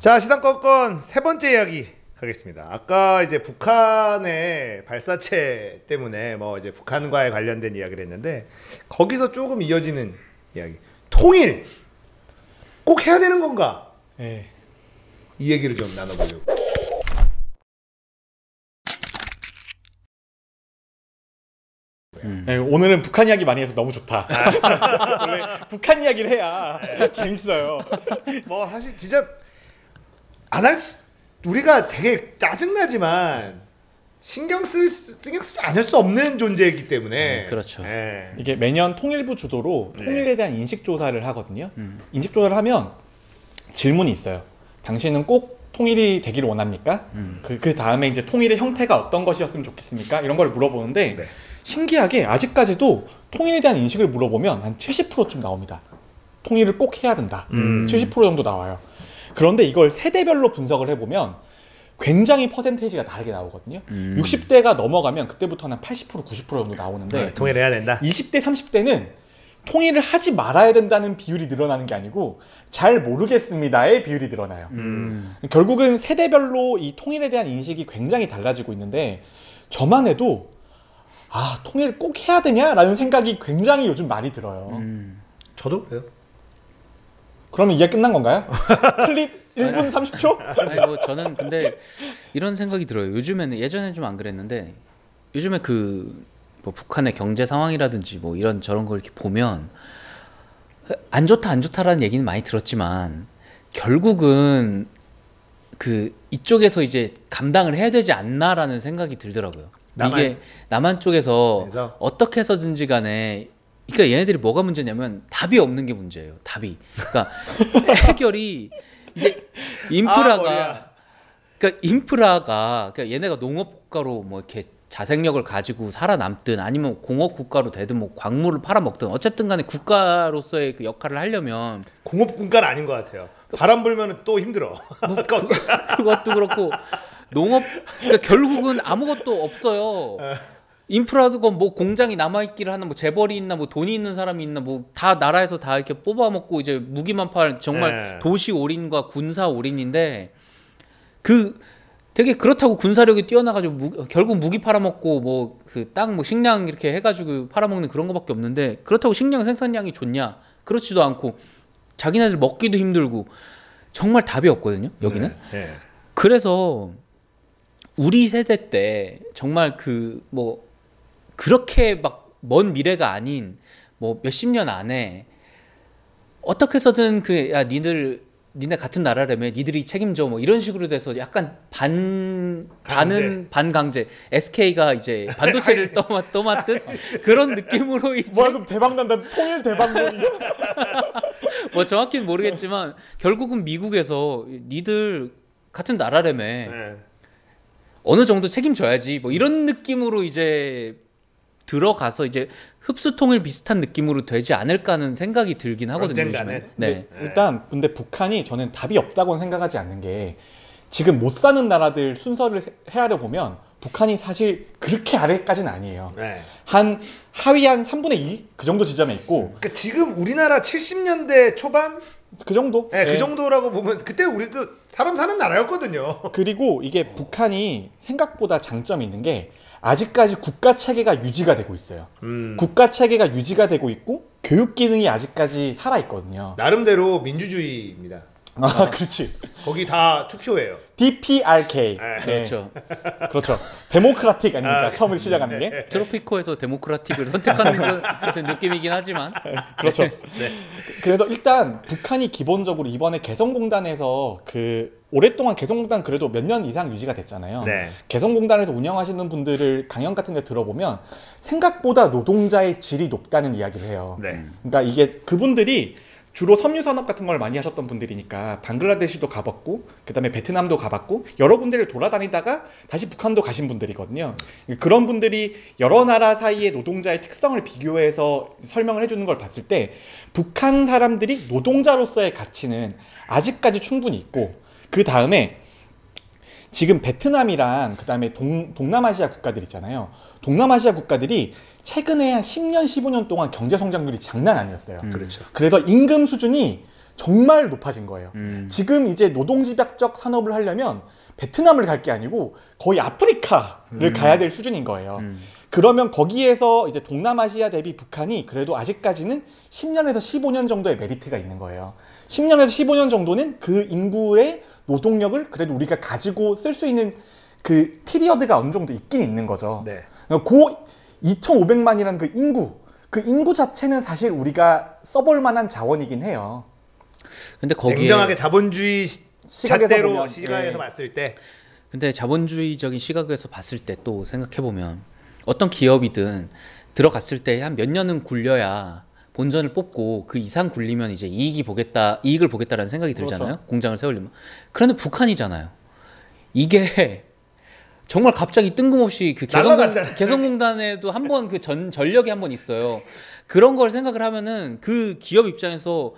자, 시당권권 세 번째 이야기 하겠습니다. 아까 이제 북한의 발사체 때문에 뭐 이제 북한과의 관련된 이야기를 했는데 거기서 조금 이어지는 이야기. 통일 꼭 해야 되는 건가? 네. 이 얘기를 좀 나눠보려고. 네, 오늘은 북한 이야기 많이 해서 너무 좋다. 원래 북한 이야기를 해야 재밌어요. 뭐 사실 진짜 우리가 되게 짜증나지만 신경 쓰지 않을 수 없는 존재이기 때문에. 그렇죠. 네. 이게 매년 통일부 주도로 통일에 대한 인식 조사를 하거든요. 인식 조사를 하면 질문이 있어요. 당신은 꼭 통일이 되기를 원합니까? 그 다음에 이제 통일의 형태가 어떤 것이었으면 좋겠습니까? 이런 걸 물어보는데 네. 신기하게 아직까지도 통일에 대한 인식을 물어보면 한 70%쯤 나옵니다. 통일을 꼭 해야 된다. 70% 정도 나와요. 그런데 이걸 세대별로 분석을 해보면 굉장히 퍼센테이지가 다르게 나오거든요. 60대가 넘어가면 그때부터는 80%, 90% 정도 나오는데 통일해야 된다. 20대, 30대는 통일을 하지 말아야 된다는 비율이 늘어나는 게 아니고 잘 모르겠습니다의 비율이 늘어나요. 결국은 세대별로 이 통일에 대한 인식이 굉장히 달라지고 있는데 저만 해도 아, 통일을 꼭 해야 되냐라는 생각이 굉장히 요즘 많이 들어요. 저도 그래요. 그러면 이게 끝난 건가요? 클립 1분 30초? 아니 뭐 저는 근데 이런 생각이 들어요. 요즘에는 예전에 좀 안 그랬는데 요즘에 뭐 북한의 경제 상황이라든지 뭐 이런 저런 걸 이렇게 보면 안 좋다 안 좋다라는 얘기는 많이 들었지만 결국은 이쪽에서 이제 감당을 해야 되지 않나라는 생각이 들더라고요. 이게 남한 쪽에서 그래서? 어떻게 해서든지 간에 그러니까 얘네들이 뭐가 문제냐면 답이 없는 게 문제예요. 답이. 그러니까 해결이 이제 인프라가 그러니까 얘네가 농업 국가로 뭐 이렇게 자생력을 가지고 살아남든 아니면 공업 국가로 되든 뭐 광물을 팔아먹든 어쨌든 간에 국가로서의 그 역할을 하려면 공업 국가는 아닌 것 같아요. 바람 불면 또 힘들어. 뭐 그것도 그렇고 농업 그러니까 결국은 아무것도 없어요. 인프라도 뭐 공장이 남아있기를 하나 뭐 재벌이 있나 뭐 돈이 있는 사람이 있나 뭐 다 나라에서 다 이렇게 뽑아먹고 이제 무기만 팔 정말 도시 올인과 군사 올인인데 되게 그렇다고 군사력이 뛰어나가지고 결국 무기 팔아먹고 뭐 땅 뭐 식량 이렇게 해가지고 팔아먹는 그런 거밖에 없는데 그렇다고 식량 생산량이 좋냐? 그렇지도 않고 자기네들 먹기도 힘들고 정말 답이 없거든요. 여기는. 네. 그래서 우리 세대 때 정말 뭐 그렇게 막 먼 미래가 아닌 뭐 몇십 년 안에 어떻게 해서든 야 니네 같은 나라라며 니들이 책임져 뭐 이런 식으로 돼서 약간 반강제 SK가 이제 반도체를 떠맡듯 그런 느낌으로 이제 뭐야 그럼 대박난다. 통일 대박난다. 뭐 정확히는 모르겠지만 결국은 미국에서 니들 같은 나라라며 어느 정도 책임져야지 뭐 이런 느낌으로 이제 들어가서 이제 흡수통일 비슷한 느낌으로 되지 않을까 하는 생각이 들긴 하거든요. 요즘에. 네. 일단 근데 북한이 저는 답이 없다고는 생각하지 않는 게 지금 못 사는 나라들 순서를 헤아려 보면 북한이 사실 그렇게 아래까지는 아니에요. 한 하위 한 3분의 2? 그 정도 지점에 있고 그러니까 지금 우리나라 70년대 초반? 그 정도? 그 정도라고 보면 그때 우리도 사람 사는 나라였거든요. 그리고 이게 북한이 생각보다 장점이 있는 게 아직까지 국가 체계가 유지가 되고 있어요. 국가 체계가 유지가 되고 있고 교육 기능이 아직까지 살아 있거든요. 나름대로 민주주의입니다. 아, 그렇지. 거기 다 투표예요. DPRK. 그렇죠. 그렇죠. 데모크라틱 아닙니까? 처음부터 시작하는 게. 트로피코에서 데모크라틱을 선택하는 것 같은 느낌이긴 하지만. 그렇죠. 그래서 일단 북한이 기본적으로 이번에 개성공단에서 오랫동안 개성공단 그래도 몇 년 이상 유지가 됐잖아요. 개성공단에서 운영하시는 분들을 강연 같은 데 들어보면 생각보다 노동자의 질이 높다는 이야기를 해요. 그러니까 이게 그분들이 주로 섬유산업 같은 걸 많이 하셨던 분들이니까 방글라데시도 가봤고 그 다음에 베트남도 가봤고 여러 군데를 돌아다니다가 다시 북한도 가신 분들이거든요. 그런 분들이 여러 나라 사이의 노동자의 특성을 비교해서 설명을 해주는 걸 봤을 때 북한 사람들이 노동자로서의 가치는 아직까지 충분히 있고 그 다음에 지금 베트남이랑 그 다음에 동남아시아 국가들 있잖아요. 동남아시아 국가들이 최근에 한 10년, 15년 동안 경제 성장률이 장난 아니었어요. 그렇죠. 그래서 임금 수준이 정말 높아진 거예요. 지금 이제 노동집약적 산업을 하려면 베트남을 갈 게 아니고 거의 아프리카를 가야 될 수준인 거예요. 그러면 거기에서 이제 동남아시아 대비 북한이 그래도 아직까지는 10년에서 15년 정도의 메리트가 있는 거예요. 10년에서 15년 정도는 그 인구의 노동력을 그래도 우리가 가지고 쓸 수 있는 그 피리어드가 어느 정도 있긴 있는 거죠. 네. 그 2,500만이라는 그 인구 자체는 사실 우리가 써볼 만한 자원이긴 해요. 근데 거기에 냉정하게 자본주의 시각에서 잣대로 보면, 시각에서 봤을 때 근데 자본주의적인 시각에서 봤을 때 또 생각해 보면 어떤 기업이든 들어갔을 때 한 몇 년은 굴려야 본전을 뽑고 그 이상 굴리면 이제 이익을 보겠다라는 생각이 들잖아요. 그렇죠. 공장을 세우려면. 그런데 북한이잖아요. 이게 정말 갑자기 뜬금없이 그 개성공단에도 한번 그 전력이 한번 있어요. 그런 걸 생각을 하면은 그 기업 입장에서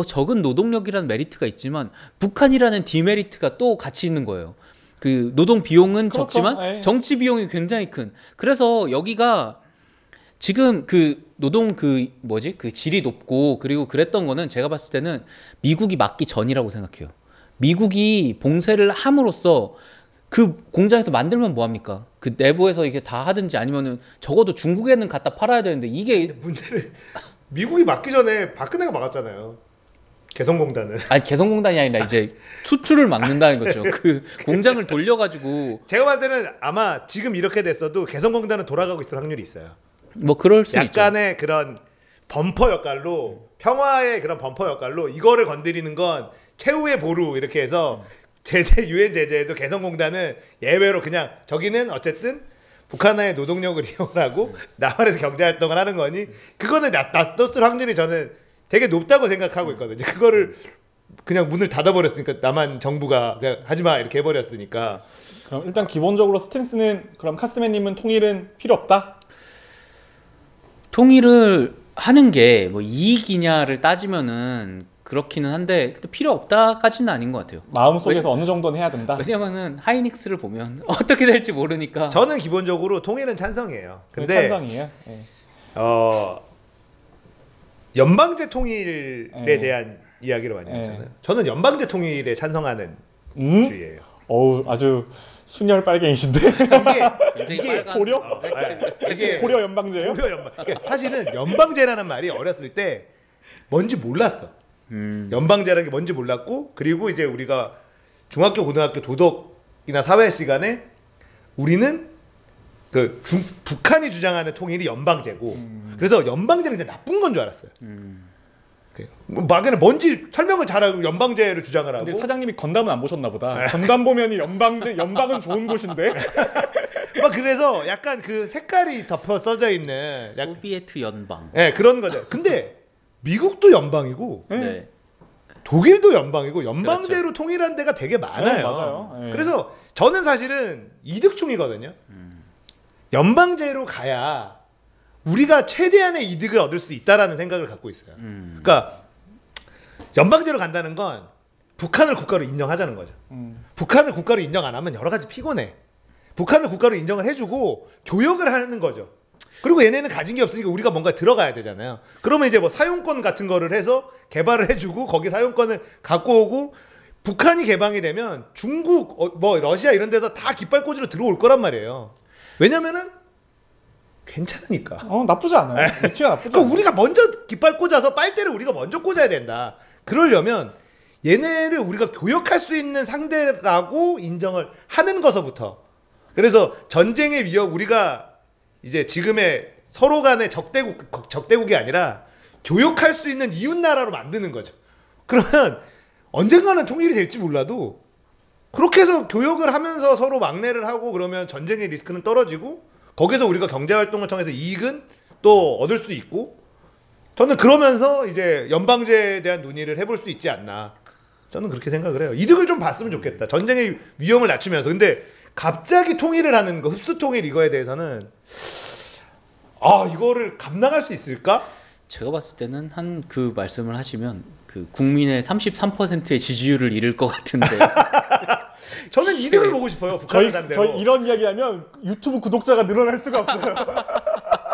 적은 노동력이라는 메리트가 있지만 북한이라는 디메리트가 또 같이 있는 거예요. 그 노동 비용은 그렇죠. 적지만 에이. 정치 비용이 굉장히 큰. 그래서 여기가 지금 그 노동 그 질이 높고 그리고 그랬던 거는 제가 봤을 때는 미국이 막기 전이라고 생각해요. 미국이 봉쇄를 함으로써 그 공장에서 만들면 뭐합니까? 그 내부에서 이게 다 하든지 아니면은 적어도 중국에는 갖다 팔아야 되는데 이게 문제를 미국이 막기 전에 박근혜가 막았잖아요. 개성공단은. 아니 개성공단이 아니라 이제 수출을 막는다는 거죠. 그 공장을 돌려가지고 제가 봤을 때는 아마 지금 이렇게 됐어도 개성공단은 돌아가고 있을 확률이 있어요. 뭐 그럴 수 있죠. 약간의 그런 범퍼 역할로 평화의 그런 범퍼 역할로 이거를 건드리는 건 최후의 보루 이렇게 해서 유엔 제재에도 개성공단은 예외로 그냥 저기는 어쨌든 북한의 노동력을 이용하고 남한에서 경제활동을 하는 거니 그거는 놔뒀을 확률이 저는 되게 높다고 생각하고 있거든요. 그거를 그냥 문을 닫아버렸으니까 남한 정부가 그냥 하지마 이렇게 해버렸으니까. 그럼 일단 기본적으로 스탠스는 그럼 카스맨님은 통일은 필요 없다? 통일을 하는 게 뭐 이익이냐를 따지면은 그렇기는 한데 근데 필요 없다까지는 아닌 것 같아요. 마음속에서 어느 정도는 해야 된다? 왜냐면은 하이닉스를 보면 어떻게 될지 모르니까. 저는 기본적으로 통일은 찬성이에요. 근데 찬성이에요. 네. 연방제 통일에 네. 대한 이야기를 많이 하잖아요. 네. 저는 연방제 통일에 찬성하는 주의예요. 어우 아주 순혈 빨갱이신데. 이게 고려? 이게 고려 연방제예요? 고려 연방. 그러니까 사실은 연방제라는 말이 어렸을 때 뭔지 몰랐어. 연방제라는 게 뭔지 몰랐고 그리고 이제 우리가 중학교 고등학교 도덕이나 사회 시간에 우리는 북한이 주장하는 통일이 연방제고 그래서 연방제는 그냥 나쁜 건 줄 알았어요. 막에는 뭔지 설명을 잘하고 연방제를 주장을 하고. 근데 사장님이 건담은 안 보셨나 보다. 건담 보면이 연방은 좋은 곳인데. 막 그래서 약간 그 색깔이 덮여 써져 있는 소비에트 연방. 네, 그런 거죠. 근데 미국도 연방이고 네. 독일도 연방이고 연방제로 그렇죠. 통일한 데가 되게 많아요. 네, 맞아요. 네. 그래서 저는 사실은 이득충이거든요. 연방제로 가야 우리가 최대한의 이득을 얻을 수 있다라는 생각을 갖고 있어요. 그러니까 연방제로 간다는 건 북한을 국가로 인정하자는 거죠. 북한을 국가로 인정 안 하면 여러 가지 피곤해. 북한을 국가로 인정을 해주고 교역을 하는 거죠. 그리고 얘네는 가진 게 없으니까 우리가 뭔가 들어가야 되잖아요. 그러면 이제 뭐 사용권 같은 거를 해서 개발을 해주고 거기 사용권을 갖고 오고 북한이 개방이 되면 중국, 뭐 러시아 이런 데서 다 깃발 꽂으러 들어올 거란 말이에요. 왜냐면은 괜찮으니까. 나쁘지 않아요. 위치가 나쁘지 않아요. 우리가 먼저 깃발 꽂아서 빨대를 우리가 먼저 꽂아야 된다. 그러려면 얘네를 우리가 교역할 수 있는 상대라고 인정을 하는 것서부터. 그래서 전쟁의 위협 우리가 이제 지금의 서로 간의 적대국이 아니라 교역할 수 있는 이웃 나라로 만드는 거죠. 그러면 언젠가는 통일이 될지 몰라도 그렇게 해서 교역을 하면서 서로 막내를 하고 그러면 전쟁의 리스크는 떨어지고 거기서 우리가 경제활동을 통해서 이익은 또 얻을 수 있고 저는 그러면서 이제 연방제에 대한 논의를 해볼 수 있지 않나. 저는 그렇게 생각을 해요. 이득을 좀 봤으면 좋겠다. 전쟁의 위험을 낮추면서. 근데 갑자기 통일을 하는 거, 흡수 통일 이거에 대해서는 이거를 감당할 수 있을까? 제가 봤을 때는 한 그 말씀을 하시면 그 국민의 33%의 지지율을 잃을 것 같은데. 저는 이득을 보고 싶어요. 북한을 상대로. 저희 이런 이야기하면 유튜브 구독자가 늘어날 수가 없어요.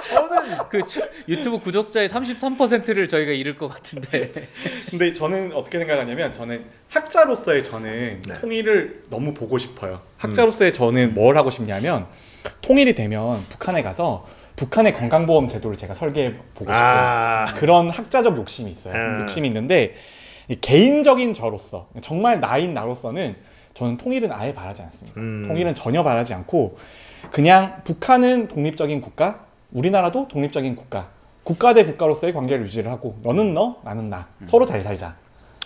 저는 그 유튜브 구독자의 33%를 저희가 잃을 것 같은데. 근데 저는 어떻게 생각하냐면 저는 학자로서의 저는 네. 통일을 너무 보고 싶어요. 학자로서의 저는 뭘 하고 싶냐면 통일이 되면 북한에 가서 북한의 건강보험 제도를 제가 설계해 보고 싶어요. 그런 학자적 욕심이 있어요. 욕심이 있는데 개인적인 저로서 정말 나인 나로서는 저는 통일은 아예 바라지 않습니다. 통일은 전혀 바라지 않고 그냥 북한은 독립적인 국가, 우리나라도 독립적인 국가, 국가 대 국가로서의 관계를 유지를 하고 너는 너, 나는 나, 서로 잘 살자.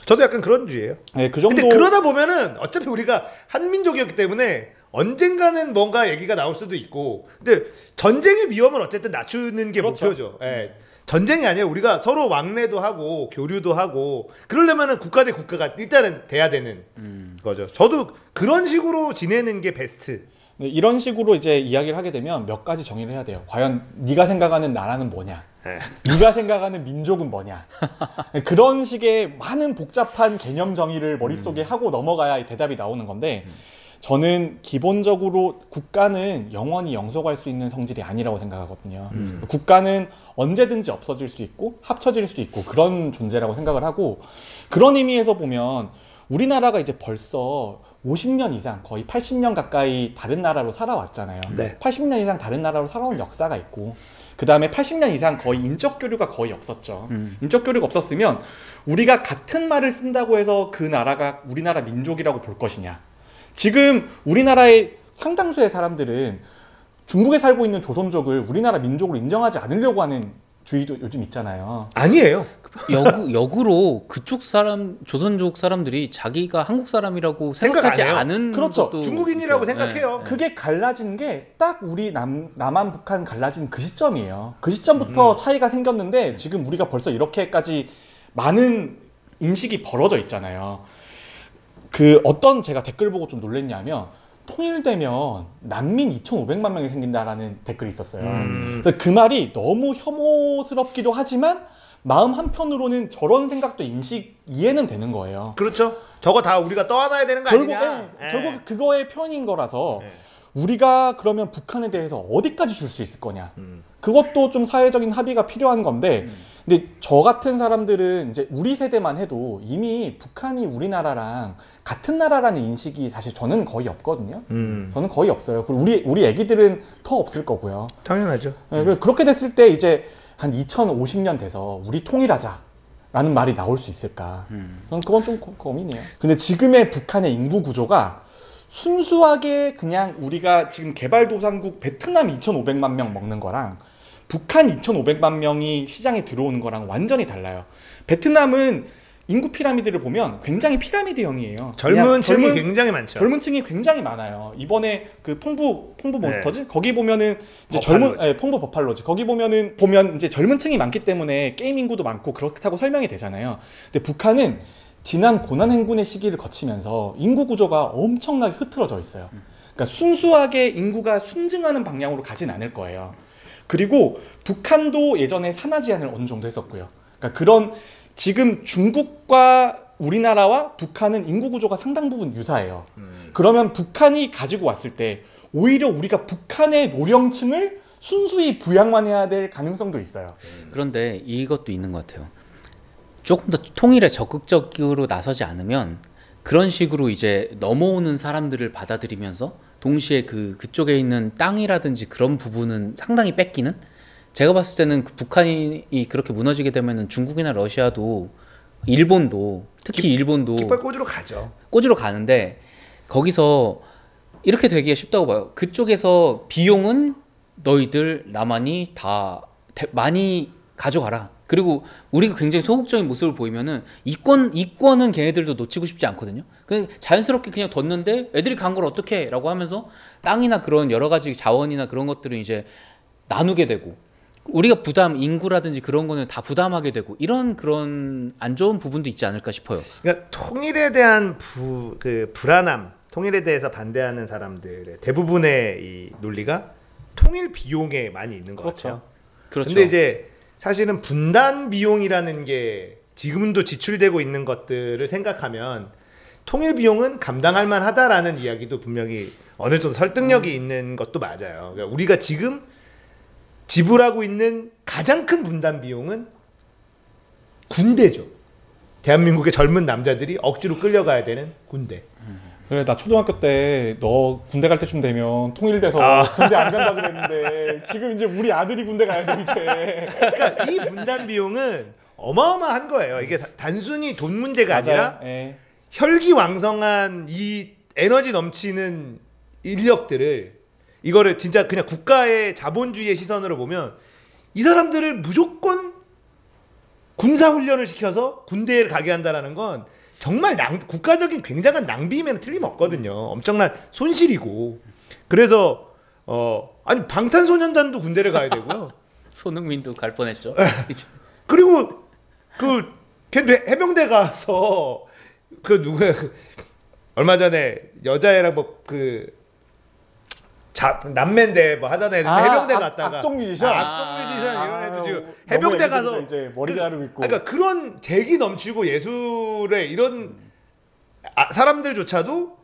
저도 약간 그런 주의예요. 네, 그 정도. 근데 그러다 보면은 어차피 우리가 한민족이었기 때문에 언젠가는 뭔가 얘기가 나올 수도 있고, 근데 전쟁의 위험을 어쨌든 낮추는 게 그렇죠. 목표죠. 예. 전쟁이 아니라 우리가 서로 왕래도 하고 교류도 하고 그러려면은 국가 대 국가가 일단은 돼야 되는 거죠. 저도 그런 식으로 지내는 게 베스트. 네, 이런 식으로 이제 이야기를 하게 되면 몇 가지 정의를 해야 돼요. 과연 네가 생각하는 나라는 뭐냐? 네가 생각하는 민족은 뭐냐? 그런 식의 많은 복잡한 개념 정의를 머릿속에 하고 넘어가야 이 대답이 나오는 건데 저는 기본적으로 국가는 영원히 영속할 수 있는 성질이 아니라고 생각하거든요. 국가는 언제든지 없어질 수 있고 합쳐질 수 있고 그런 존재라고 생각을 하고 그런 의미에서 보면 우리나라가 이제 벌써 50년 이상 거의 80년 가까이 다른 나라로 살아왔잖아요. 네. 80년 이상 다른 나라로 살아온 역사가 있고 그 다음에 80년 이상 거의 인적 교류가 거의 없었죠. 인적 교류가 없었으면 우리가 같은 말을 쓴다고 해서 그 나라가 우리나라 민족이라고 볼 것이냐. 지금 우리나라의 상당수의 사람들은 중국에 살고 있는 조선족을 우리나라 민족으로 인정하지 않으려고 하는 주의도 요즘 있잖아요. 아니에요. 역으로 그쪽 사람, 조선족 사람들이 자기가 한국 사람이라고 생각 안 생각하지 해요. 않은 그렇죠. 것도 중국인이라고 있어요. 생각해요. 네. 그게 갈라진 게 딱 우리 남한 북한 갈라진 그 시점이에요. 그 시점부터 차이가 생겼는데 지금 우리가 벌써 이렇게까지 많은 인식이 벌어져 있잖아요. 그 어떤 제가 댓글 보고 좀 놀랬냐면 통일되면 난민 2,500만 명이 생긴다라는 댓글이 있었어요. 그래서 그 말이 너무 혐오스럽기도 하지만 마음 한편으로는 저런 생각도 이해는 되는 거예요. 그렇죠. 저거 다 우리가 떠안아야 되는 거 아니냐. 결국 그거의 표현인 거라서 예. 우리가 그러면 북한에 대해서 어디까지 줄 수 있을 거냐. 그것도 좀 사회적인 합의가 필요한 건데 근데 저 같은 사람들은 이제 우리 세대만 해도 이미 북한이 우리나라랑 같은 나라라는 인식이 사실 저는 거의 없거든요. 저는 거의 없어요. 그리고 우리 애기들은 더 없을 거고요. 당연하죠. 네, 그렇게 됐을 때 이제 한 2050년 돼서 우리 통일하자라는 말이 나올 수 있을까? 저는 그건 좀 고민이에요. 근데 지금의 북한의 인구 구조가 순수하게 그냥 우리가 지금 개발도상국 베트남 2,500만 명 먹는 거랑 북한 2,500만 명이 시장에 들어오는 거랑 완전히 달라요. 베트남은 인구 피라미드를 보면 굉장히 피라미드형이에요. 젊은 층이 굉장히 많죠. 젊은 층이 굉장히 많아요. 이번에 그 풍부 몬스터즈 거기 보면은 이제 풍부 버팔로즈 거기 보면 이제 젊은 층이 많기 때문에 게임 인구도 많고 그렇다고 설명이 되잖아요. 근데 북한은 지난 고난 행군의 시기를 거치면서 인구 구조가 엄청나게 흐트러져 있어요. 그러니까 순수하게 인구가 순증하는 방향으로 가진 않을 거예요. 그리고 북한도 예전에 산하 제한을 어느 정도 했었고요. 그러니까 그런 지금 중국과 우리나라와 북한은 인구 구조가 상당 부분 유사해요. 그러면 북한이 가지고 왔을 때 오히려 우리가 북한의 노령층을 순수히 부양만 해야 될 가능성도 있어요. 그런데 이것도 있는 것 같아요. 조금 더 통일에 적극적으로 나서지 않으면 그런 식으로 이제 넘어오는 사람들을 받아들이면서 동시에 그쪽에 있는 땅이라든지 그런 부분은 상당히 뺏기는? 제가 봤을 때는 북한이 그렇게 무너지게 되면은 중국이나 러시아도 일본도 특히 일본도 깃발 꽂으러 가죠. 꽂으러 가는데 거기서 이렇게 되기가 쉽다고 봐요. 그쪽에서 비용은 너희들 남한이 다 많이 가져가라. 그리고 우리가 굉장히 소극적인 모습을 보이면은 이권은 걔네들도 놓치고 싶지 않거든요. 그냥 자연스럽게 그냥 뒀는데 애들이 간 걸 어떻게 라고 하면서 땅이나 그런 여러 가지 자원이나 그런 것들을 이제 나누게 되고 우리가 인구라든지 그런 거는 다 부담하게 되고 그런 안 좋은 부분도 있지 않을까 싶어요. 그러니까 통일에 대한 불안함, 통일에 대해서 반대하는 사람들의 대부분의 이 논리가 통일 비용에 많이 있는 것 같아요. 그렇죠. 근데 이제 사실은 분단 비용이라는 게 지금도 지출되고 있는 것들을 생각하면 통일 비용은 감당할 만하다라는 이야기도 분명히 어느 정도 설득력이 있는 것도 맞아요. 그러니까 우리가 지금 지불하고 있는 가장 큰 분담 비용은 군대죠. 대한민국의 젊은 남자들이 억지로 끌려가야 되는 군대. 그래, 나 초등학교 때 너 군대 갈 때쯤 되면 통일돼서 군대 안 간다고 그랬는데 지금 이제 우리 아들이 군대 가야 돼 이제. 그러니까 이 분담 비용은 어마어마한 거예요. 이게 단순히 돈 문제가 아니라 혈기왕성한 이 에너지 넘치는 인력들을 이거를 진짜 그냥 국가의 자본주의의 시선으로 보면 이 사람들을 무조건 군사훈련을 시켜서 군대에 가게 한다는 건 정말 국가적인 굉장한 낭비임에는 틀림없거든요. 엄청난 손실이고. 그래서 아니 방탄소년단도 군대를 가야 되고요. 손흥민도 갈 뻔했죠. 그리고 걔 해병대 가서 누구야 얼마 전에 여자애랑 남매인데 하던 애들 해병대 갔다가 악동 뮤지션 이런 애들 지금 해병대 가서 이제 머리 자르고 있고. 그러니까 그런 재기 넘치고 예술의 이런 사람들조차도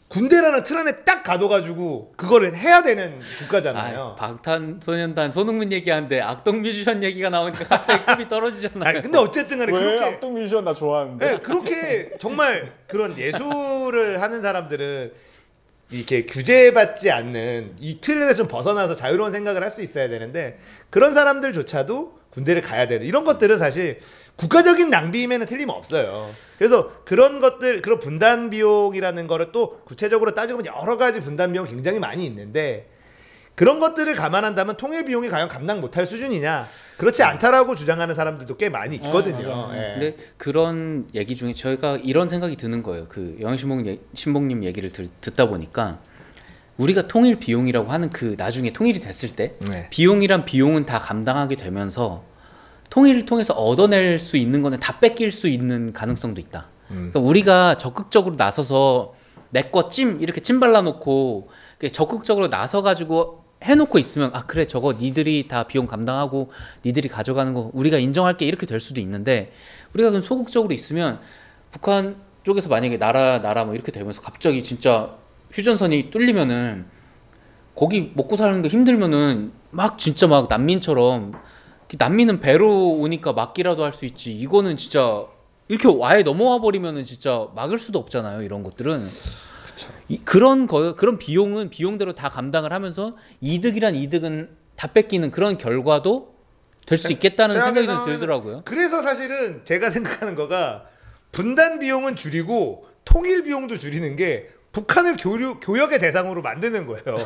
군대라는 틀 안에 딱 가둬가지고 그거를 해야 되는 국가잖아요. 방탄소년단 손흥민 얘기하는데 악동 뮤지션 얘기가 나오니까 갑자기 급이 떨어지잖아요. 근데 어쨌든 간에 그렇게 악동 뮤지션 나 좋아하는데. 네, 그렇게 정말 그런 예술을 하는 사람들은 이렇게 규제받지 않는 이 틀에서 좀 벗어나서 자유로운 생각을 할 수 있어야 되는데 그런 사람들조차도 군대를 가야 되는 이런 것들은 사실 국가적인 낭비임에는 틀림없어요. 그래서 그런 것들, 그런 분담 비용이라는 거를 또 구체적으로 따지고 보면 여러 가지 분담 비용이 굉장히 많이 있는데 그런 것들을 감안한다면 통일 비용이 과연 감당 못할 수준이냐? 그렇지 않다라고 주장하는 사람들도 꽤 많이 있거든요. 네. 근데 그런 얘기 중에 저희가 이런 생각이 드는 거예요. 그 영신봉님 얘기를 듣다 보니까 우리가 통일 비용이라고 하는 그 나중에 통일이 됐을 때 비용이란 비용은 다 감당하게 되면서 통일을 통해서 얻어낼 수 있는 거는 다 뺏길 수 있는 가능성도 있다. 그러니까 우리가 적극적으로 나서서 내 거 이렇게 찜 발라놓고 적극적으로 나서가지고 해놓고 있으면 그래 저거 니들이 다 비용 감당하고 니들이 가져가는 거 우리가 인정할게 이렇게 될 수도 있는데 우리가 그럼 소극적으로 있으면 북한 쪽에서 만약에 나라 뭐 이렇게 되면서 갑자기 진짜 휴전선이 뚫리면은 거기 먹고 사는 거 힘들면은 진짜 난민처럼 난민은 배로 오니까 막기라도 할 수 있지 이거는 진짜 이렇게 아예 넘어와 버리면은 진짜 막을 수도 없잖아요. 이런 것들은. 그런 비용은 비용대로 다 감당을 하면서 이득은 다 뺏기는 그런 결과도 될 수 있겠다는 생각이 좀 들더라고요. 그래서 사실은 제가 생각하는 거가 분단 비용은 줄이고 통일 비용도 줄이는 게 북한을 교역의 대상으로 만드는 거예요.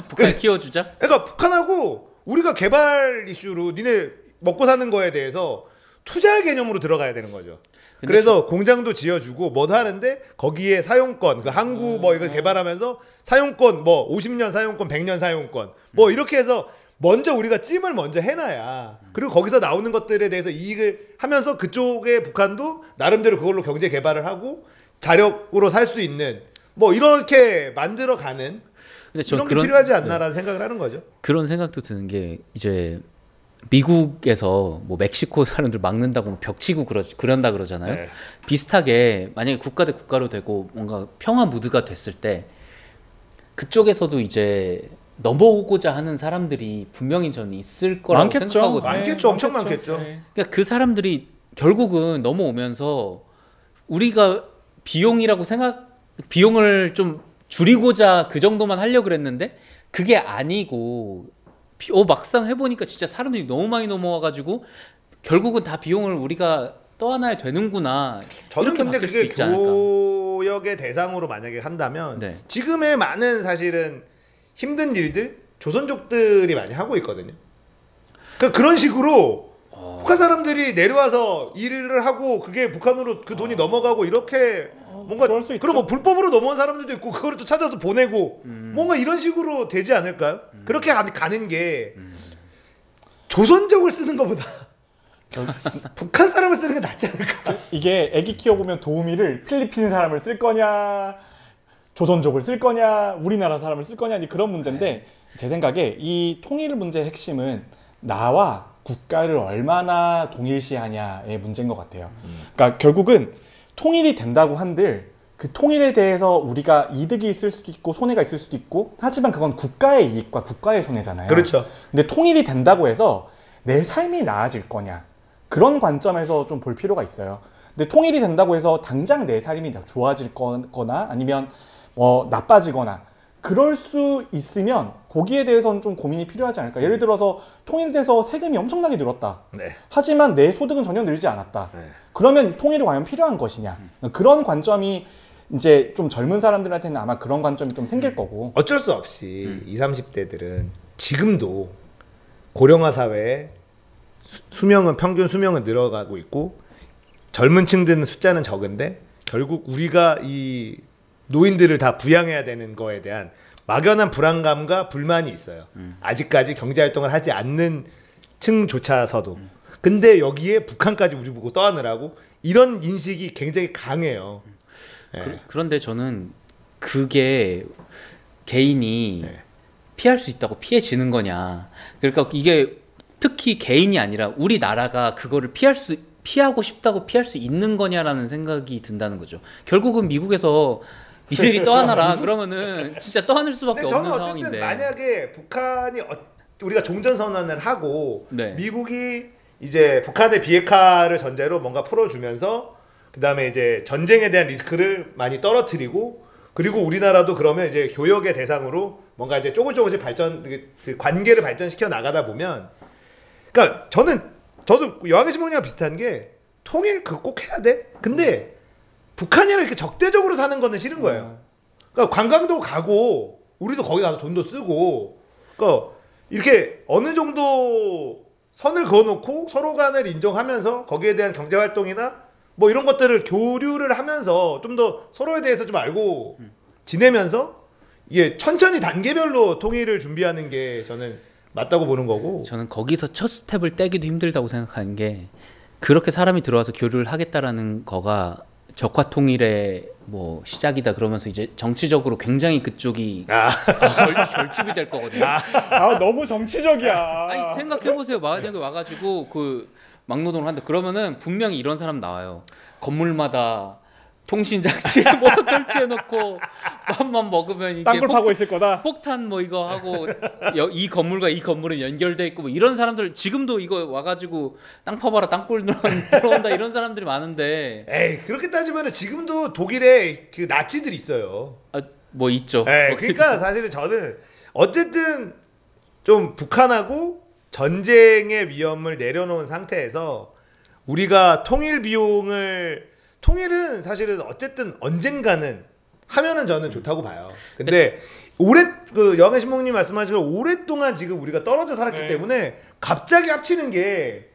북한을 키워주자? 그러니까 북한하고 우리가 개발 이슈로 니네 먹고 사는 거에 대해서 투자 개념으로 들어가야 되는 거죠. 그래서 공장도 지어주고 뭐도 하는데 거기에 사용권, 그 항구 이거 개발하면서 사용권 50년 사용권, 100년 사용권 이렇게 해서 먼저 우리가 찜을 먼저 해놔야 그리고 거기서 나오는 것들에 대해서 이익을 하면서 그쪽에 북한도 나름대로 그걸로 경제 개발을 하고 자력으로 살 수 있는 이렇게 만들어가는 이런 게 필요하지 않나라는 생각을 하는 거죠. 그런 생각도 드는 게 이제 미국에서 멕시코 사람들 막는다고 벽 치고 그런다 그러잖아요. 네. 비슷하게 만약에 국가 대 국가로 되고 뭔가 평화 무드가 됐을 때 그쪽에서도 이제 넘어오고자 하는 사람들이 분명히 저는 있을 거라고 생각하거든요. 많겠죠. 엄청 많겠죠. 그러니까 그 사람들이 결국은 넘어오면서 우리가 비용을 좀 줄이고자 그 정도만 하려고 그랬는데 그게 아니고 막상 해보니까 진짜 사람들이 너무 많이 넘어와가지고 결국은 다 비용을 우리가 떠안아야 되는구나. 저는 근데 그게 교역의 대상으로 만약에 한다면 지금의 많은 사실은 힘든 일들 조선족들이 많이 하고 있거든요. 그런 식으로 북한 사람들이 내려와서 일을 하고 그게 북한으로 그 돈이 넘어가고 이렇게 뭔가 그럼 불법으로 넘어온 사람들도 있고 그걸 또 찾아서 보내고 뭔가 이런 식으로 되지 않을까요? 그렇게 가는 게 조선족을 쓰는 것보다 북한 사람을 쓰는 게 낫지 않을까? 이게 애기 키워보면 도우미를 필리핀 사람을 쓸 거냐 조선족을 쓸 거냐 우리나라 사람을 쓸 거냐 그런 문제인데 제 생각에 이 통일 문제의 핵심은 나와 국가를 얼마나 동일시하냐의 문제인 것 같아요. 그러니까 결국은 통일이 된다고 한들 그 통일에 대해서 우리가 이득이 있을 수도 있고 손해가 있을 수도 있고 하지만 그건 국가의 이익과 국가의 손해잖아요. 그렇죠. 근데 통일이 된다고 해서 내 삶이 나아질 거냐 그런 관점에서 좀 볼 필요가 있어요. 근데 통일이 된다고 해서 당장 내 삶이 좋아질 거나 아니면 나빠지거나 그럴 수 있으면 거기에 대해서는 좀 고민이 필요하지 않을까. 예를 들어서 통일돼서 세금이 엄청나게 늘었다. 네. 하지만 내 소득은 전혀 늘지 않았다. 네. 그러면 통일이 과연 필요한 것이냐. 그런 관점이 이제 좀 젊은 사람들한테는 아마 그런 관점이 좀 생길 거고. 어쩔 수 없이 20, 30대들은 지금도 고령화 사회에 수명은 평균 수명은 늘어가고 있고 젊은 층들은 숫자는 적은데 결국 우리가 이 노인들을 다 부양해야 되는 거에 대한 막연한 불안감과 불만이 있어요. 아직까지 경제활동을 하지 않는 층조차서도. 근데 여기에 북한까지 우리 보고 떠안으라고 이런 인식이 굉장히 강해요. 네. 그런데 저는 그게 개인이 네. 피할 수 있다고 피해지는 거냐. 그러니까 이게 특히 개인이 아니라 우리나라가 그거를 피하고 싶다고 피할 수 있는 거냐라는 생각이 든다는 거죠. 결국은 미국에서 니들이 떠안아라 그러면은 진짜 떠안을 수밖에 없는 저는 어쨌든 상황인데. 만약에 북한이 우리가 종전선언을 하고 네. 미국이 이제 북한의 비핵화를 전제로 뭔가 풀어주면서 그 다음에 이제 전쟁에 대한 리스크를 많이 떨어뜨리고 그리고 우리나라도 그러면 이제 교역의 대상으로 뭔가 이제 조금씩 그 관계를 발전시켜 나가다 보면 그러니까 저도 여하기 신문이랑 비슷한 게 통일 그거 꼭 해야 돼? 근데 북한이랑 이렇게 적대적으로 사는 거는 싫은 거예요. 그러니까 관광도 가고 우리도 거기 가서 돈도 쓰고 그러니까 이렇게 어느 정도 선을 그어놓고 서로 간을 인정하면서 거기에 대한 경제활동이나 뭐 이런 것들을 교류를 하면서 좀 더 서로에 대해서 좀 알고 지내면서 이게 천천히 단계별로 통일을 준비하는 게 저는 맞다고 보는 거고. 저는 거기서 첫 스텝을 떼기도 힘들다고 생각하는 게 그렇게 사람이 들어와서 교류를 하겠다라는 거가 적화 통일의 뭐 시작이다 그러면서 이제 정치적으로 굉장히 그쪽이 결집이 될 거거든요. 너무 정치적이야. 아니 생각해보세요. 만약에 와가지고 그 막노동을 한다 그러면은 분명히 이런 사람 나와요. 건물마다 통신장치 뭐 설치해놓고 밥만 먹으면 이게 땅굴 파고 있을 거다. 폭탄 뭐 이거 하고 이 건물과 이 건물은 연결돼 있고 뭐 이런 사람들 지금도 이거 와가지고 땅 파봐라 땅굴 들어온다 이런 사람들이 많은데. 에이 그렇게 따지면 지금도 독일에 그 나치들이 있어요. 뭐 있죠. 에이, 그러니까 사실은 저는 어쨌든 좀 북한하고 전쟁의 위험을 내려놓은 상태에서 우리가 통일은 사실은 어쨌든 언젠가는 하면은 저는 좋다고 봐요. 근데 그 영애 신봉님 말씀하신 걸 오랫동안 지금 우리가 떨어져 살았기 때문에 갑자기 합치는 게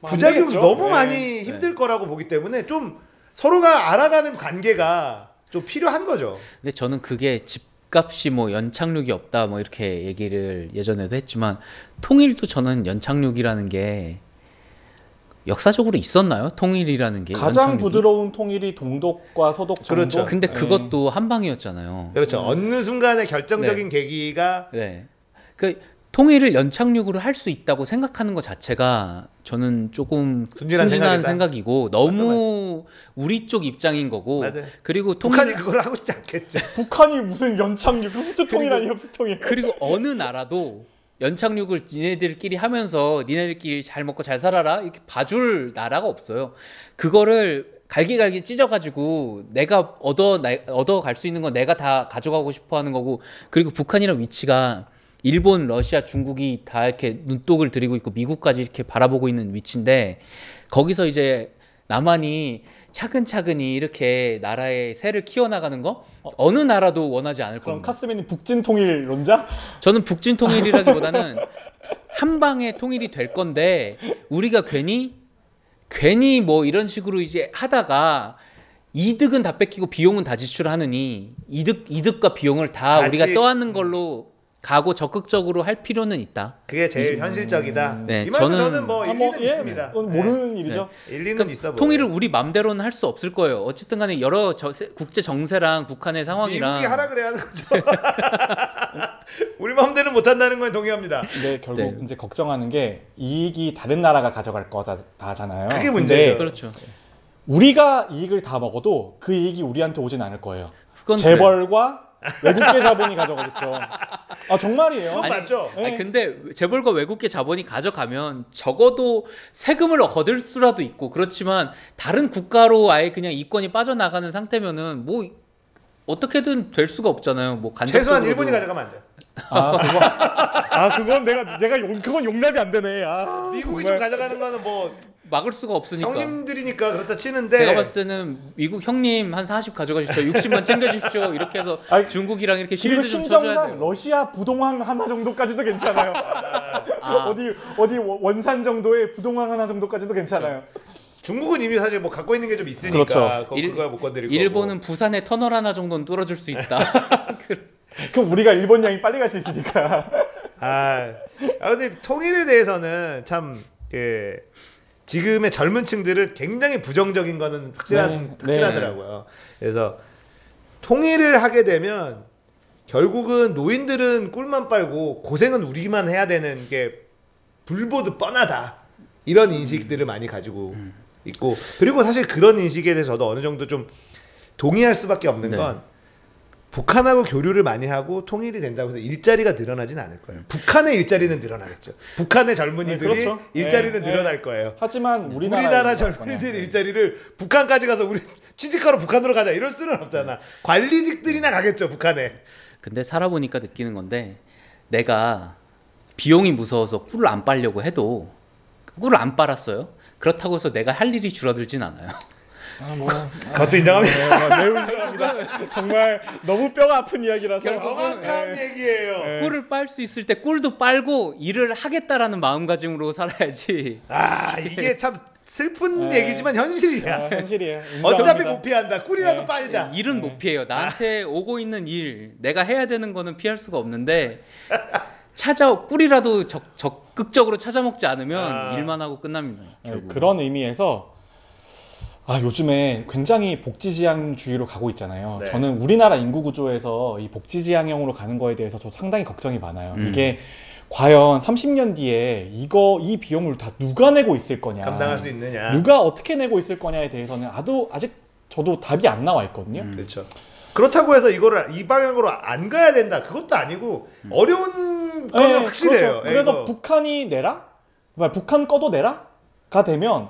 부작용이 너무 많이 힘들 거라고 보기 때문에 좀 서로가 알아가는 관계가 좀 필요한 거죠. 근데 저는 그게 집값이 뭐 연착륙이 없다 뭐 이렇게 얘기를 예전에도 했지만 통일도 저는 연착륙이라는 게 역사적으로 있었나요? 통일이라는 게 가장 연착륙이? 부드러운 통일이 동독과 서독 정도. 그렇죠. 근데 그것도 한 방이었잖아요. 그렇죠. 어느 순간에 결정적인 계기가 그 통일을 연착륙으로 할 수 있다고 생각하는 것 자체가 저는 조금 순진한 생각이고 너무 우리 쪽 입장인 거고. 맞아요. 그리고 북한이 그걸 하고 싶지 않겠죠. 북한이 무슨 연착륙 흡수통일아니 흡수통일. 그리고 어느 나라도 연착륙을 니네들끼리 하면서 니네들끼리 잘 먹고 잘 살아라 이렇게 봐줄 나라가 없어요. 그거를 갈기갈기 찢어가지고 내가 얻어갈 수 있는 건 내가 다 가져가고 싶어하는 거고. 그리고 북한이라는 위치가 일본, 러시아, 중국이 다 이렇게 눈독을 들이고 있고 미국까지 이렇게 바라보고 있는 위치인데 거기서 이제 남한이 차근차근히 이렇게 나라의 세를 키워나가는 거 어느 나라도 원하지 않을 그럼 겁니다. 카스미는 북진 통일론자? 저는 북진 통일이라기보다는 한 방에 통일이 될 건데 우리가 괜히 뭐 이런 식으로 이제 하다가 이득은 다 뺏기고 비용은 다 지출하느니 이득과 비용을 다 우리가 떠안는 걸로 가고 적극적으로 할 필요는 있다. 그게 제일 현실적이다. 네, 이 말은 저는 뭐 일리는 있습니다. 모르는 일이죠. 일리는 그러니까 있어 보여요. 통일을 우리 맘대로는 할 수 없을 거예요. 어쨌든 간에 여러 국제 정세랑 북한의 상황이랑 미국이 하라 그래야 하는 거죠. 우리 마음대로 못 한다는 건 동의합니다. 근데 결국 이제 걱정하는 게 이익이 다른 나라가 가져갈 거다잖아요. 그게 문제예요. 그렇죠. 우리가 이익을 다 먹어도 그 이익이 우리한테 오진 않을 거예요. 그건 재벌과 외국계 자본이 가져가겠죠. 아 정말이에요. 그건 맞죠? 아니, 근데 재벌과 외국계 자본이 가져가면 적어도 세금을 얻을 수라도 있고 그렇지만 다른 국가로 아예 그냥 이권이 빠져나가는 상태면은 뭐 어떻게든 될 수가 없잖아요. 뭐 최소한 일본이 가져가면 안 돼요. 그건 그건 용납이 안 되네. 미국이 정말. 좀 가져가는 거는 뭐 막을 수가 없으니까. 형님들이니까 그렇다 치는데 제가 봤을 때는 미국 형님 한 40 가져가십시오. 60만 챙겨주십시오. 이렇게 해서 중국이랑 이렇게 그리고 실드 좀 쳐줘야 신정상 돼요. 러시아 부동항 하나 정도까지도 괜찮아요. 어디 원산 정도의 부동항 하나 정도까지도 괜찮아요. 중국은 이미 사실 뭐 갖고 있는 게 좀 있으니까 그렇죠. 그거 못 건드릴 일본은 거고. 부산에 터널 하나 정도는 뚫어줄 수 있다. 그럼 우리가 일본 양이 빨리 갈 수 있으니까. 근데 통일에 대해서는 참 지금의 젊은 층들은 굉장히 부정적인 거는 확실하더라고요. 그래서 통일을 하게 되면 결국은 노인들은 꿀만 빨고 고생은 우리만 해야 되는 게 불보듯 뻔하다. 이런 인식들을 많이 가지고 있고, 그리고 사실 그런 인식에 대해서 저도 어느 정도 좀 동의할 수밖에 없는 건 북한하고 교류를 많이 하고 통일이 된다고 해서 일자리가 늘어나진 않을 거예요. 북한의 일자리는 늘어나겠죠. 북한의 젊은이들이 그렇죠. 일자리는 늘어날 거예요. 하지만 우리나라 젊은이들 일자리를 북한까지 가서 우리 취직하러 북한으로 가자 이럴 수는 없잖아. 관리직들이나 가겠죠, 북한에. 근데 살아보니까 느끼는 건데 내가 비용이 무서워서 꿀을 안 빨려고 해도 꿀을 안 빨았어요. 그렇다고 해서 내가 할 일이 줄어들진 않아요. 그것도 인정합니다. 매우 인정합니다. 정말 너무 뼈가 아픈 이야기라서. 정확한 얘기예요. 꿀을 빨 수 있을 때 꿀도 빨고 일을 하겠다라는 마음가짐으로 살아야지. 이게 참 슬픈 얘기지만 현실이야. 현실이에요. 어차피 못 피한다. 꿀이라도 빨자. 일은 못 피해요. 나한테 오고 있는 일, 내가 해야 되는 거는 피할 수가 없는데 꿀이라도 적극적으로 찾아 먹지 않으면 일만 하고 끝납니다. 결국. 그런 의미에서 요즘에 굉장히 복지지향주의로 가고 있잖아요. 네. 저는 우리나라 인구 구조에서 이 복지지향형으로 가는 거에 대해서 저 상당히 걱정이 많아요. 이게 과연 30년 뒤에 이 비용을 다 누가 내고 있을 거냐, 감당할 수 있느냐, 누가 어떻게 내고 있을 거냐에 대해서는 아직 저도 답이 안 나와 있거든요. 그렇죠. 그렇다고 해서 이거를 이 방향으로 안 가야 된다, 그것도 아니고 어려운 거는 확실해요. 그렇죠. 그래서 북한이 내라? 북한 꺼도 내라? 가 되면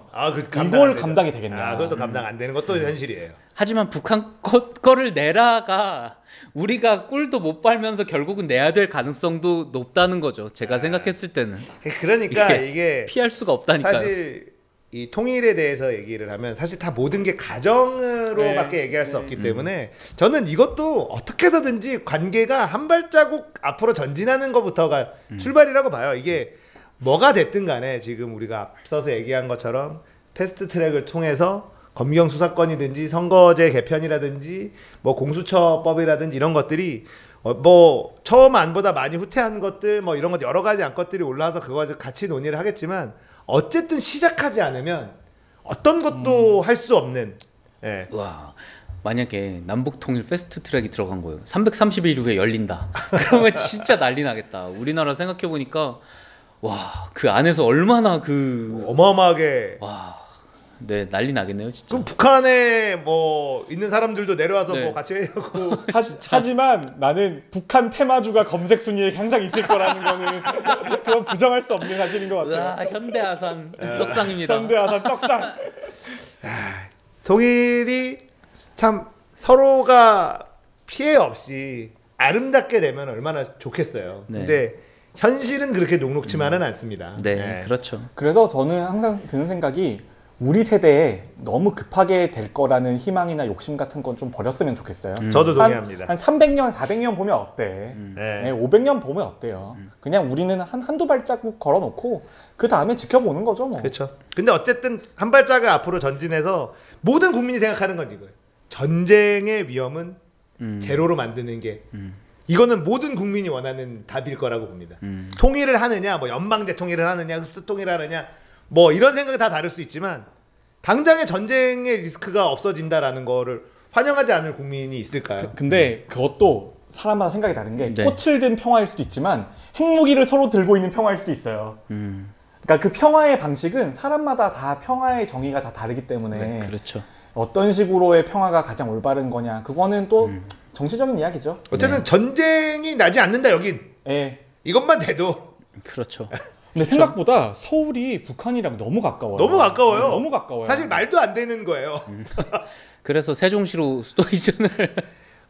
이걸 감당이 되겠냐. 그것도 감당 안 되는 것도 현실이에요. 하지만 북한 거를 내라가 우리가 꿀도 못 빨면서 결국은 내야 될 가능성도 높다는 거죠. 제가 생각했을 때는. 그러니까 이게 피할 수가 없다니까요. 사실 이 통일에 대해서 얘기를 하면 사실 다 모든 게 가정으로밖에 얘기할 수 없기 때문에 저는 이것도 어떻게 해서든지 관계가 한 발자국 앞으로 전진하는 것부터가 출발이라고 봐요. 이게 뭐가 됐든 간에 지금 우리가 앞서서 얘기한 것처럼 패스트트랙을 통해서 검경 수사권이든지 선거제 개편이라든지 뭐 공수처법이라든지 이런 것들이 뭐 처음 안보다 많이 후퇴한 것들 뭐 이런 것 여러 가지 안건들이 올라와서 그거 같이 논의를 하겠지만 어쨌든 시작하지 않으면 어떤 것도 할 수 없는. 와, 만약에 남북통일 패스트트랙이 들어간 거예요. 330일 후에 열린다. 그러면 진짜 난리 나겠다. 우리나라 생각해 보니까 와, 그 안에서 얼마나 어마어마하게 네, 난리 나겠네요, 진짜. 그럼 북한에 뭐 있는 사람들도 내려와서 뭐 같이 하고. 하지만 나는 북한 테마주가 검색 순위에 항상 있을 거라는 거는 그건 부정할 수 없는 사실인 것 같아요. 현대아산 떡상입니다. 현대아산 떡상. 통일이 참 서로가 피해 없이 아름답게 되면 얼마나 좋겠어요. 근데 현실은 그렇게 녹록지만은 않습니다. 네, 그렇죠. 그래서 저는 항상 드는 생각이 우리 세대에 너무 급하게 될 거라는 희망이나 욕심 같은 건 좀 버렸으면 좋겠어요. 저도 동의합니다. 한 300년, 400년 보면 어때? 500년 보면 어때요? 그냥 우리는 한두 발자국 걸어놓고 그 다음에 지켜보는 거죠, 뭐. 그렇죠. 근데 어쨌든 한 발자국 앞으로 전진해서 모든 국민이 생각하는 건 이거예요. 전쟁의 위험은 제로로 만드는 게 이거는 모든 국민이 원하는 답일 거라고 봅니다. 통일을 하느냐, 뭐 연방제 통일을 하느냐, 흡수 통일을 하느냐, 뭐 이런 생각이 다 다를 수 있지만 당장의 전쟁의 리스크가 없어진다라는 거를 환영하지 않을 국민이 있을까요? 근데 그것도 사람마다 생각이 다른 게 꽃을 든 평화일 수도 있지만 핵무기를 서로 들고 있는 평화일 수도 있어요. 그러니까 그 평화의 방식은 사람마다 다 평화의 정의가 다 다르기 때문에 네, 그렇죠. 어떤 식으로의 평화가 가장 올바른 거냐 그거는 또 정치적인 이야기죠. 어쨌든 전쟁이 나지 않는다 여긴. 예. 이것만 돼도. 그렇죠. 근데 생각보다 서울이 북한이랑 너무 가까워요. 너무 가까워요. 너무 가까워요. 사실 말도 안 되는 거예요. 그래서 세종시로 수도 이전을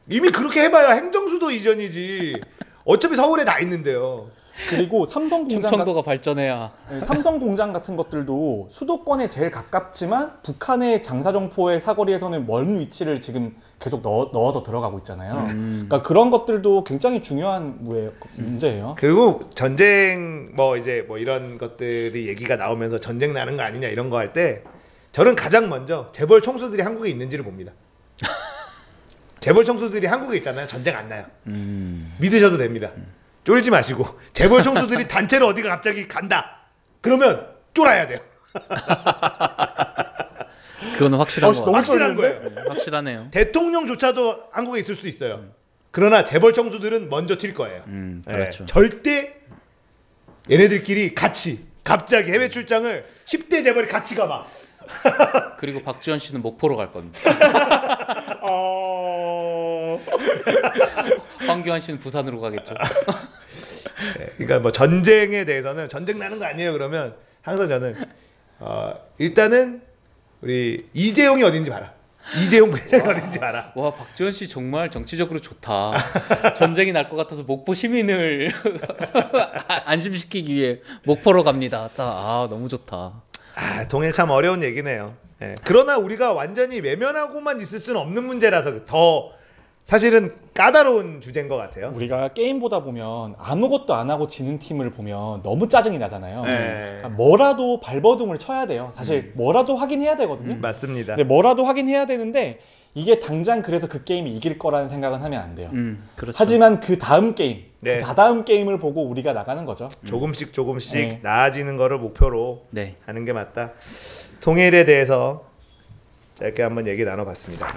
이미 그렇게 해봐야 행정수도 이전이지. 어차피 서울에 다 있는데요. 그리고 삼성 공장 충청도가 발전해야. 삼성 공장 같은 것들도 수도권에 제일 가깝지만 북한의 장사정포의 사거리에서는 먼 위치를 지금 계속 넣어서 들어가고 있잖아요. 그러니까 그런 것들도 굉장히 중요한 문제예요. 그리고 전쟁 이제 이런 것들이 얘기가 나오면서 전쟁 나는 거 아니냐 이런 거 할 때 저는 가장 먼저 재벌 총수들이 한국에 있는지를 봅니다. 재벌 총수들이 한국에 있잖아요. 전쟁 안 나요. 믿으셔도 됩니다. 쫄지 마시고 재벌 총수들이 단체로 어디가 갑자기 간다. 그러면 쫄아야 돼요. 그거는 확실한 거. 확실한 거예요. 확실하네요. 대통령조차도 한국에 있을 수 있어요. 그러나 재벌 총수들은 먼저 튈 거예요. 그렇죠. 절대 얘네들끼리 같이 갑자기 해외 출장을 10대 재벌이 같이 가봐. 그리고 박지원 씨는 목포로 갈 겁니다. 황교안 씨는 부산으로 가겠죠. 네, 그러니까 전쟁에 대해서는 전쟁 나는 거 아니에요. 그러면 항상 저는 일단은 우리 이재용이 어딘지 봐라. 이재용 부회장이 어딘지 봐라. 와, 박지원 씨 정말 정치적으로 좋다. 전쟁이 날 것 같아서 목포 시민을 안심시키기 위해 목포로 갑니다. 너무 좋다. 동일 참 어려운 얘기네요. 네. 그러나 우리가 완전히 외면하고만 있을 수는 없는 문제라서 더 사실은 까다로운 주제인 것 같아요. 우리가 게임 보다 보면 아무것도 안 하고 지는 팀을 보면 너무 짜증이 나잖아요. 네. 그러니까 뭐라도 발버둥을 쳐야 돼요. 사실 뭐라도 확인해야 되거든요. 맞습니다. 근데 뭐라도 확인해야 되는데 이게 당장 그래서 그 게임이 이길 거라는 생각은 하면 안 돼요. 그렇죠. 하지만 그 다음 게임, 네. 그 다다음 게임을 보고 우리가 나가는 거죠. 조금씩 네. 나아지는 거를 목표로 네. 하는 게 맞다. 통일에 대해서 짧게 한번 얘기 나눠봤습니다.